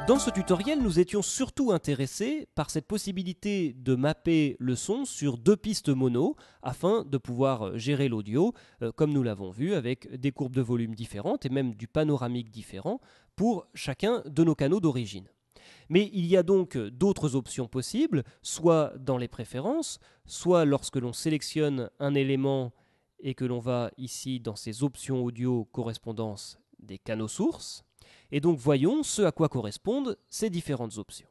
Dans ce tutoriel, nous étions surtout intéressés par cette possibilité de mapper le son sur deux pistes mono afin de pouvoir gérer l'audio, comme nous l'avons vu, avec des courbes de volume différentes et même du panoramique différent pour chacun de nos canaux d'origine. Mais il y a donc d'autres options possibles, soit dans les préférences, soit lorsque l'on sélectionne un élément et que l'on va ici dans ces options audio correspondance des canaux sources. Et donc voyons ce à quoi correspondent ces différentes options.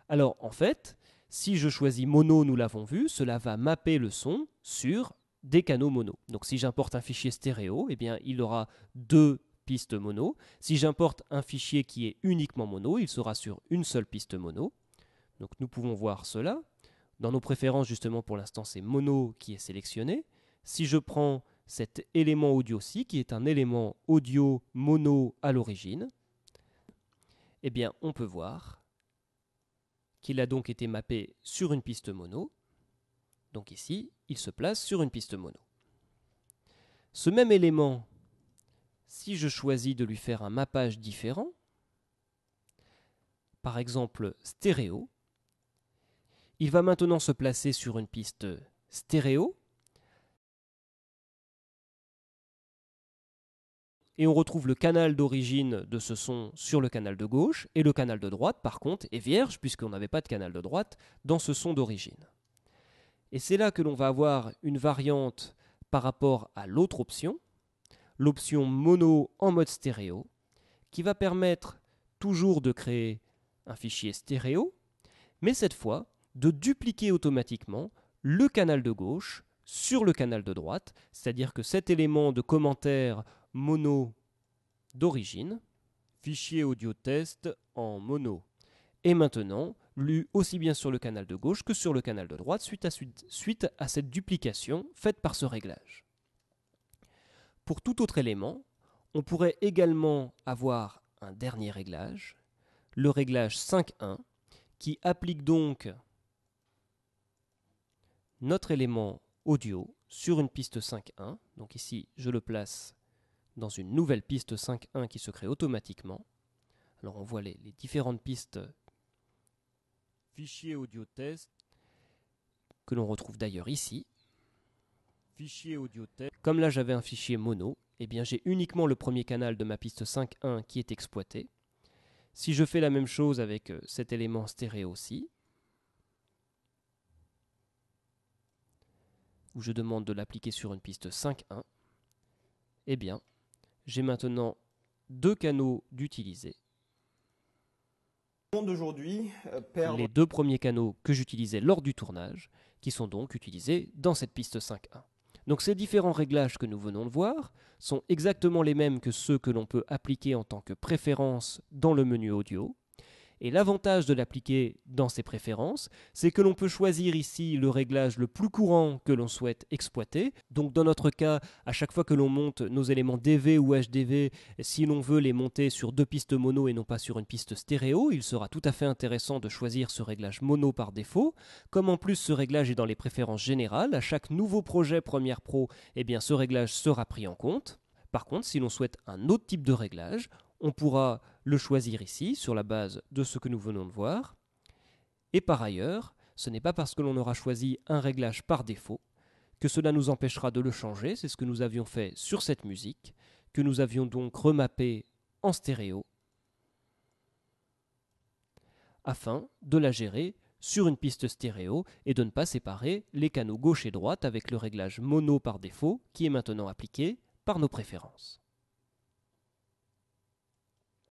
Alors en fait, si je choisis mono, nous l'avons vu, cela va mapper le son sur des canaux mono. Donc si j'importe un fichier stéréo, eh bien, il aura deux pistes mono. Si j'importe un fichier qui est uniquement mono, il sera sur une seule piste mono. Donc nous pouvons voir cela. Dans nos préférences, justement, pour l'instant, c'est mono qui est sélectionné. Si je prends cet élément audio-ci, qui est un élément audio mono à l'origine, eh bien, on peut voir qu'il a donc été mappé sur une piste mono. Donc ici, il se place sur une piste mono. Ce même élément, si je choisis de lui faire un mappage différent, par exemple stéréo, il va maintenant se placer sur une piste stéréo. Et on retrouve le canal d'origine de ce son sur le canal de gauche, et le canal de droite, par contre, est vierge, puisqu'on n'avait pas de canal de droite dans ce son d'origine. Et c'est là que l'on va avoir une variante par rapport à l'autre option, l'option mono en mode stéréo, qui va permettre toujours de créer un fichier stéréo, mais cette fois de dupliquer automatiquement le canal de gauche sur le canal de droite, c'est-à-dire que cet élément de commentaire mono d'origine, fichier audio test en mono, est maintenant lu aussi bien sur le canal de gauche que sur le canal de droite suite à cette duplication faite par ce réglage. Pour tout autre élément, on pourrait également avoir un dernier réglage, le réglage 5.1, qui applique donc notre élément audio sur une piste 5.1. Donc ici, je le place dans une nouvelle piste 5.1 qui se crée automatiquement. Alors on voit les différentes pistes fichier audio test que l'on retrouve d'ailleurs ici. Fichier audio test. Comme là j'avais un fichier mono, eh bien j'ai uniquement le premier canal de ma piste 5.1 qui est exploité. Si je fais la même chose avec cet élément stéréo-ci, où je demande de l'appliquer sur une piste 5.1, eh bien j'ai maintenant deux canaux d'utiliser. Les deux premiers canaux que j'utilisais lors du tournage, qui sont donc utilisés dans cette piste 5.1. Donc ces différents réglages que nous venons de voir sont exactement les mêmes que ceux que l'on peut appliquer en tant que préférence dans le menu audio. Et l'avantage de l'appliquer dans ces préférences, c'est que l'on peut choisir ici le réglage le plus courant que l'on souhaite exploiter. Donc dans notre cas, à chaque fois que l'on monte nos éléments DV ou HDV, si l'on veut les monter sur deux pistes mono et non pas sur une piste stéréo, il sera tout à fait intéressant de choisir ce réglage mono par défaut. Comme en plus ce réglage est dans les préférences générales, à chaque nouveau projet Premiere Pro, eh bien ce réglage sera pris en compte. Par contre, si l'on souhaite un autre type de réglage, on pourra le choisir ici sur la base de ce que nous venons de voir. Et par ailleurs, ce n'est pas parce que l'on aura choisi un réglage par défaut que cela nous empêchera de le changer. C'est ce que nous avions fait sur cette musique, que nous avions donc remappé en stéréo afin de la gérer sur une piste stéréo et de ne pas séparer les canaux gauche et droite avec le réglage mono par défaut qui est maintenant appliqué par nos préférences.